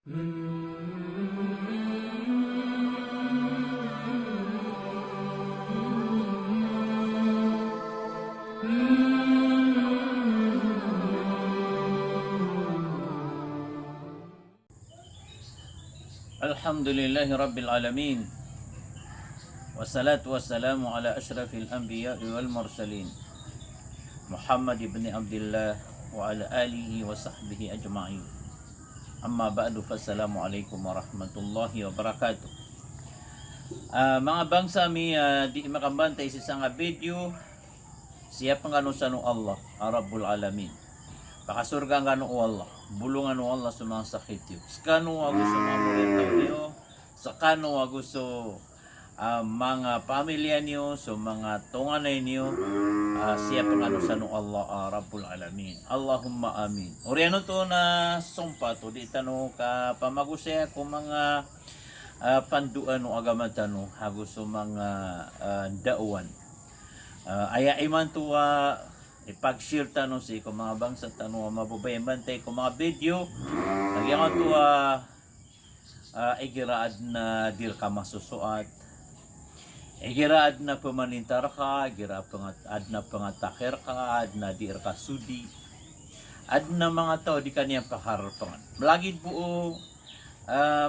Alhamdulillahi Rabbil Alamin. Wassalatu wassalamu ala ashrafil anbiya'i wal mursalin Muhammad ibn Abdullah wa ala alihi wa sahbihi ajma'in. Amma ba'du, fassalamu alaikum warahmatullahi wabarakatuh. Mga bangsa mi di makambantay sa isang video, siya panganusan ng Allah, Rabbul Alamin. Pakasurga nga no Allah, bulungan no Allah sa mga sakit yun. Sakano gusto mga muritaw niyo, sakano gusto mga pamilya niyo, so mga tunganay niyo, siya panganusan ng Allah, Rabbul Alamin. Allahumma amin. Oriano to na sumpa to, di tanong ka pamagusaya kung mga panduan o agamatan no, hagusto mga dauan. Aya iman to ipag-share tanong si kung mga bangsa tanong mababayan bantay kung mga video nagyang to igiraad na dil ka masusuat, igiraad na pamanintar ka, igiraad na pangatakir ka, ad na dir ka sudi, ad na mga tao di kaniyang pakarapangan. Malagid po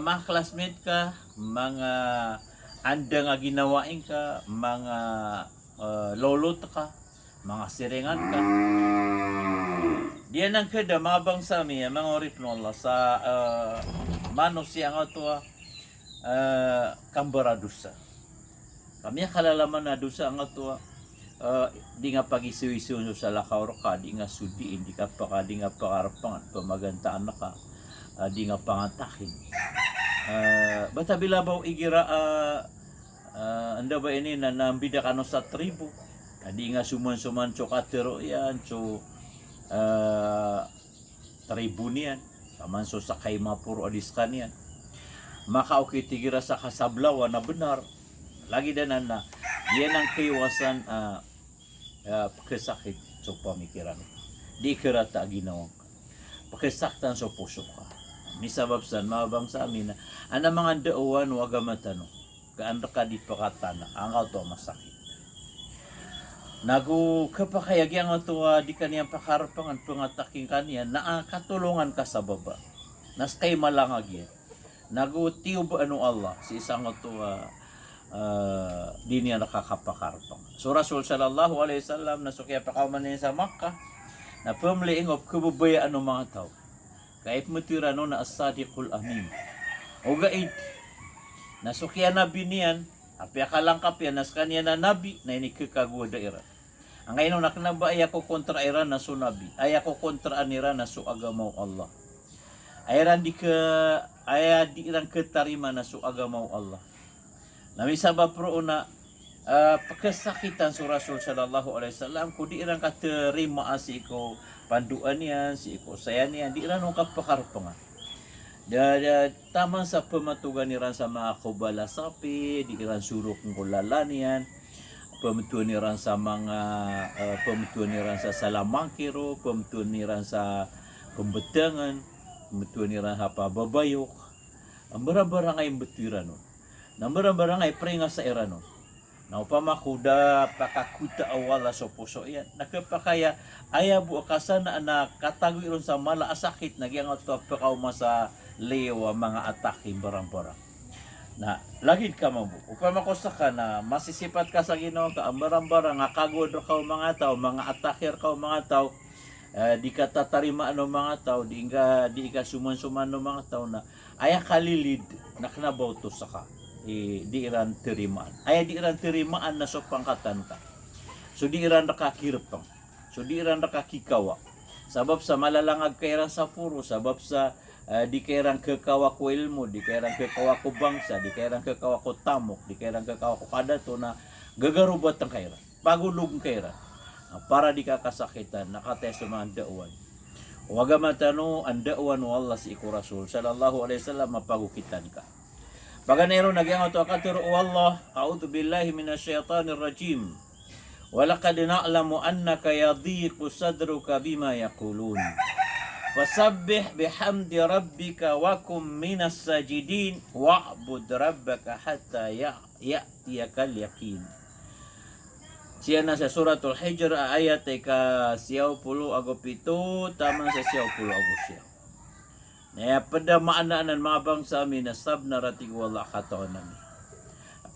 mga classmate ka, mga anda nga ginawain ka, mga lolot ka, mga siringan ka. Diyan ang kada mga bangsa mi, mga orip no Allah sa manos siya nga to kambaradusa. Kami kalalaman na dusa nga to di nga pag-isiw-isiw sa lakaw ka, di nga sudi, di nga pakarapangan, pamagantaan na ka, di nga pangatakin. Bata bilabaw igira anda ba ini na nambida ka no sa tribo. Di nga suman-suman katero yan, so tribo niyan, kaman so sakay mapuro adiskan yan. Makaukit tigira sa kasablawa na benar. Lagi danan na, yan ang kaiwasan pagkasakit sa pamikiran. Di kirata ginawang ka. Pagkasaktan sa puso ka. Misababsan, mabang sa amin na, ang mga dauan wagamatan no, kaanda ka di pakatana, ang auto masakit. Nagu kapakayagyan nga ito di kaniyang pakarapangan pangataking kaniya na katulungan ka sa baba. Nas kay malangag yan. Nagu tiyub Allah si isang ito di niya nakakapakarapang. So Rasul sallallahu alaihi wasallam na sukya pakauman niya sa Makkah na pumliing of kububayaan ng mga tao. Kahit mutira no na as-sadiqul amin. O gait na sukya nabi niyan api akalangkap yan nas kaniya na nabi na inikikagwa daira. Ang ngayon naknaba ay ako kontra Iran na sunabi. Ay ako kontra Iran na suagamaw Allah. Ayran di iran ketarima na suagamaw Allah. Namisaba pro na pagkasakitan sa Rasul sallallahu alaihi wasallam ko di iran katerima asiko panduan yan, si iko sayan yan, di iran nung kapakarapangan. Taman sa pematugan iran sa mga kubala sapi, di iran suruk ng kulalan yan. Pemtuan niran sa mga pemtuan niran sa salamangkiro, pemtuan niran sa pembetangan, pemtuan niran sa pababayok. Ang barang-barang ay beturan no. Nang barang-barang ay prenga sa era no. Na upamakuda pakakuta awala sa puso yan. Nakapakaya ayabu akasana na katagoy ron sa mala asakit nagyang ato pakauma sa lewa mga atake barang-barang. Na lagid ka mabu upama ko sa ka na masisipat ka sa Ginoo ka ang barang-barang nga kagod ka mga tao, mga attacker ka mga tao, di ka tatarima ano mga tao, di ka suman-suman no mga tao na aya kalilid na kanabaw to sa ka, di iran tirimaan aya di iran tirimaan na so pangkatan ka, so di iran nakakirpang, so di iran nakakikawa sabab sa malalangag kairan sa puro, sabab sa di kairang kekawa ko ilmo, di kairang kekawa ko bangsa, di kairang kekawa ko tamok, di kairang kekawa ko kadato na gagarubat ang kaira, pagulog ang kaira, para di ka kasakitan, nakatay sa mga dauan. Huwag matano, ang dauan wa Allah si iku Rasul sallallahu alaihi wasallam mapagukitan ka. Paganero nagyang ito akatiro Allah, a'udhu billahi minasyaitanir rajim. Walaqad na'lamu annaka yadhiqu sadruka bima yaqulun. Fasabbih bihamdi rabbika wa kum minas sajidin wa'bud rabbaka hatta ya'tiyakal yaqin. Siya na sa suratul Hijr ayat ka 10 agopito tamang sa 10 agosya. Naya pada maanaanan mga bangsa minasab na ratig wala kataon namin.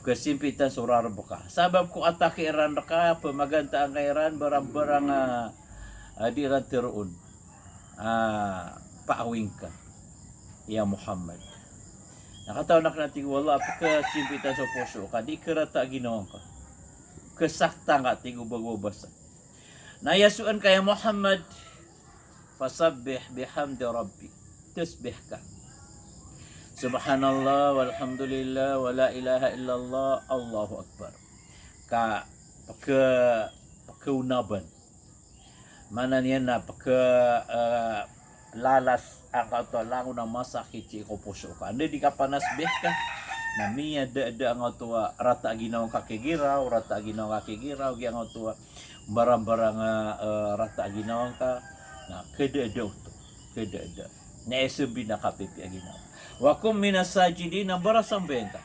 Kasimpitan surar buka. Sabab ko atake Iran ka pemaganta ang Iran barang-barang di rantiroon. Paawing ka. Ya Muhammad. Nakataon na natin wala kasimpitan sa puso ka. Di karata ginawa ka. Kesakta nga tigo bagbabasa. Nayasuan kaya Muhammad. Fasabbih bihamdi rabbi. Tasbih ka. Subhanallah walhamdulillah wala ilaha illallah Allahu akbar. Pakaunaban. Mana niyan na lalas ang ato lango na masakit si ko puso ka. Andi di ka panasbih ka. Na miya da ang ato rata ginaw kakigiraw, rata ginaw kakigiraw, gyang ato barang-barang rata ginaw ka na kededa to. Kededa. Na esubi na kapipi ginaw. Wa kum minas sajidin barasang benta.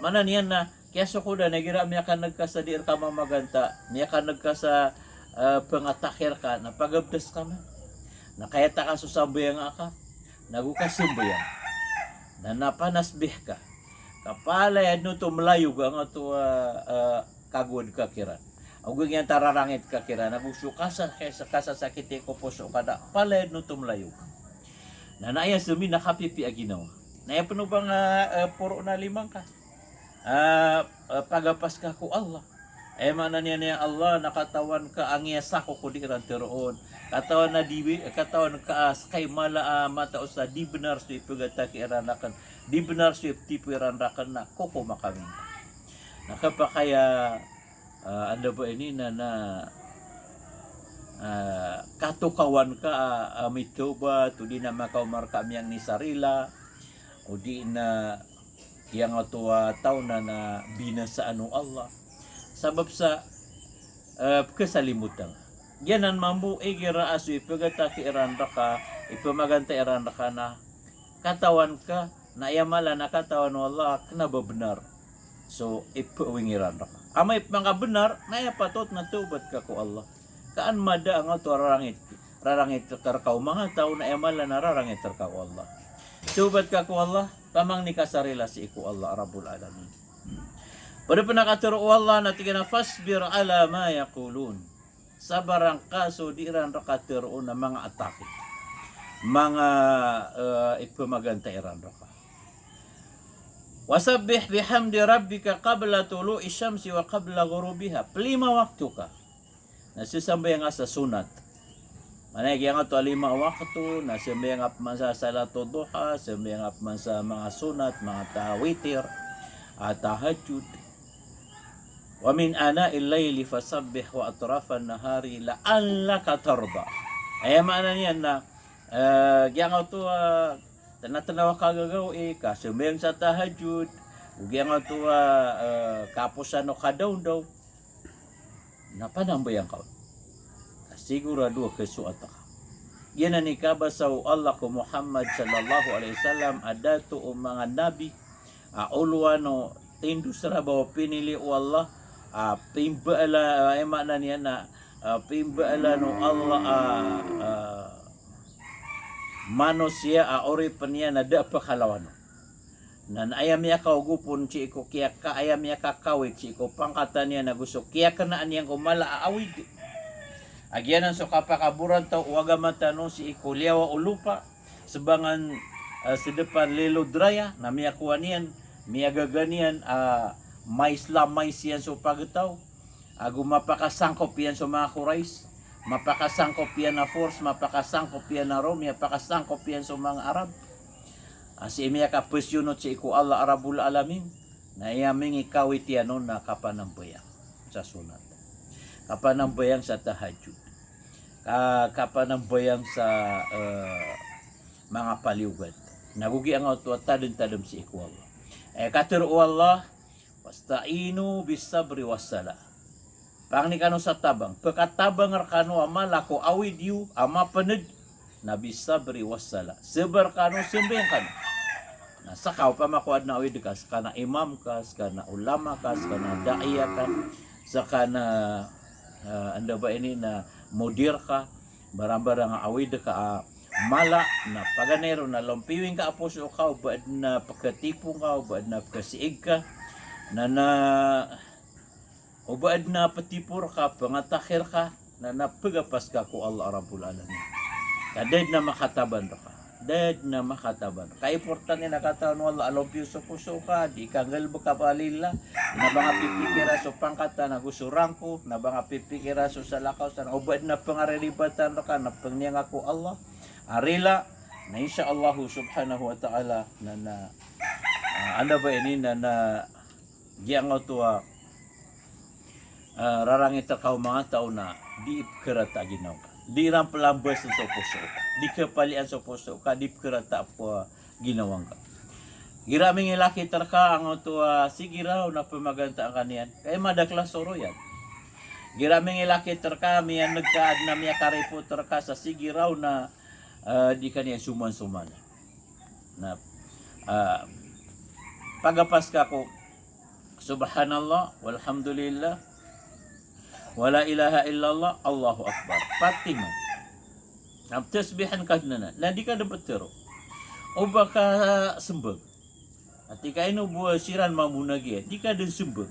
Mana niyan na kaya sukuda nagira miya kan nagkasadir ka mamaganta, miya kan nagkasa pengatakir ka na pagabdas ka man. Na kaya ta ka susambayang ka, nagukasumbayang. Na napanasbih ka. Kapalay ano to malayog ang ato kagod ka kira. Ang ganyan tararangit ka kira, nagusukasa kasa sakit ko puso kada palay no to malayog. Na naya sumi nakapipi aginaw. Naya puno bang puro na limang ka? Pagapas ka ko Allah. Mana niya Allah nakatawan ka ang sako ko di ranteroon. Katawan na katawan ka kay mala mata usa di benar sa ipagata ki iranakan. Di benar sa tipo iranakan na koko makamin. Nakapakaya anda ba ini na katukawan ka mitoba to di na makaumar kami ang ni sarila o di na yang atua tao na binasa ano Allah sabab sa kasalimutan yanan mambu igira asu ipagata ki iranda ka ipamaganta iranda ka na katawan ka na yamala na katawan wala na benar so ipawing iranda ka amay mga benar na patot na tubat ka ko Allah kaan mada ang ato rarangit terkau mga tao na yamala na rarangit terkau Allah tubat ka ko Allah tamang ni kasarila si iku Allah Rabbul Alamin. Pada penakaturo Allah na tiga na fasbir ala ma yaqulun. Sabarang kaso di iran rakaturo na mga atake. Mga ipamaganta iran raka. Wasabbih bihamdi rabbika qabla tulu'i syamsi wa qabla ghurubiha. 5 waktu ka. Nasisambayang sa sunat. Manay yang ato 5 waktu na sembayang man sa salatul duha, sembayang man sa mga sunat, mga tawitir, at tahajjud. Wa min ana'il layli fasabbih wa atrafan nahari la'allaka tarda. Ay mana niyan na yang ato tanatanaw kagagaw ka sembayang sa tahajjud, ug yang ato kapusan no kadaw napanambayang ka. Sigurado kesuata ka. Yan ang ikabasaw Allah ko Muhammad sallallahu alaihi wasallam ada to mga nabi ulwano tindusra ba pinili o Allah pimbaala ay mana niya na pimbaala no Allah manusia ori paniya na da pakalawano. Nan ayam ya kaugupon ci ko kiya ka ayam ya kakawit ci ko pangkatan niya na gusto kiya kanaan yang kumala awid. Agyanan so kapakaburan tao waga matano si ikulyawa ulupa sebangan sedepan lelo draya na miya kuanian miya gaganian mais siyan so pagataw agu mapakasangkop yan so mga kurais mapakasangkop yan na force mapakasangkop yan na Rome mapakasangkop yan so mga Arab si miya kapesyunot si iku Allah Rabbul Alamin na iyaming ikawit yan no na kapanambayang sa sunat kapanambayang sa tahajjud kapanambayang sa mga paliugad nagugi ang auto tadem si iku Allah katero Allah wasta'inu bis sabri was sala pang ni kanu sa tabang pagkatabang kanu ama lako awid yu ama paned nabi sabri wassala. Sabar ka no, simbing ka no. Nasakaw pa makuad na awid ka, kana imam ka, kana ulama ka, kana daiya ka, sa kana anda ba ini na mudir ka, barang-barang awid ka mala na paganero na lampiwing ka apuso ka, baad na pagkatipong ka, baad na pagkasiig ka, baad na patipur ka, pangatakir ka, na napagapas ka ko Allah Rabbul Alamin. Kadad na makataban ka. Dad na makataban. Kaiportan ni nakataon wala alopyo sa puso ka, di ka galbo ka palila, na mga pipikira so pangkata na gusurang ko, na mga pipikira so sa lakaw sa ubad na pangarelibatan ka, na pangniyang ako Allah. Arila, na insya Allah subhanahu wa ta'ala, ano ba ini, na giyang to rarangit ka mga tao na di kerata ginaw ka. Di ram pelambas sa puso ka. Di kapalian sa puso ka, di kerata po ginawang ka. Giraming ilaki terka ang to sige raw na pamaganta ang kaniyan. Kaya madaklas soro yan. Giraming ilaki terka miyan nagkaad na miya karipo terka sa sige raw na di kaniya suman-suman. Na pagapas ka ko subhanallah walhamdulillah wala ilaha illallah, Allahu Akbar. Pati mo. Ang tasbihan ka na di ka dapat tero. O baka sembag. At ika ino buwa siran mamunagi. Di ka din sembag.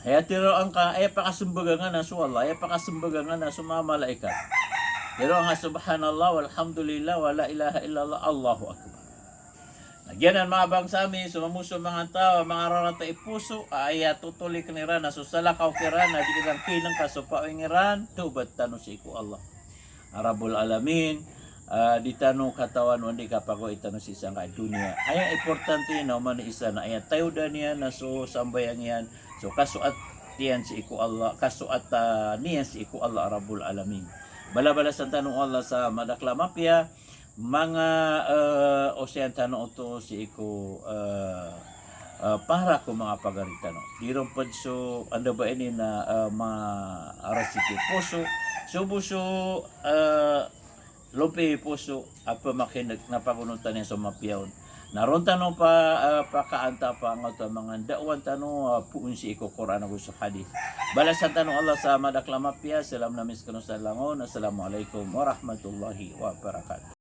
Haya tero ang ka, ay pakasembag nga na so Allah, ay pakasembag nga na so mga malaikat. Pero nga subhanallah, walhamdulillah, wala ilaha illallah, Allahu Akbar. Nagyanan mga bangsami, sumamuso mga tao, mga rarata ipuso, ay tutulik ni Rana, susalakaw ki Rana, di kitang kinang kasupawing Iran, tubat tanong si iku Allah. Arabul Alamin, di tanong katawan, hindi kapago itanong si isang kay dunia. Ay importante na man isa na, ay tayo da niya na so sambayang yan, so kasuat niyan si iku Allah, kasuat niyan si iku Allah, Arabul Alamin. Bala-bala sa tanong Allah sa madakla mapya, mga osean tanong ito si iko para ko mga pagarita no. Dirong pa so ano ba ini na mga arasiti puso subuso lope puso apa makinig na pagunutan niya sa mapiyaon. Naron tanong pa pakaanta pa nga mga dawan tanong puun si iko Quran ug sa hadith. Balasan tanong Allah sa madakla mapya. Salam namis kuno sa langon. Assalamualaikum warahmatullahi wabarakatuh.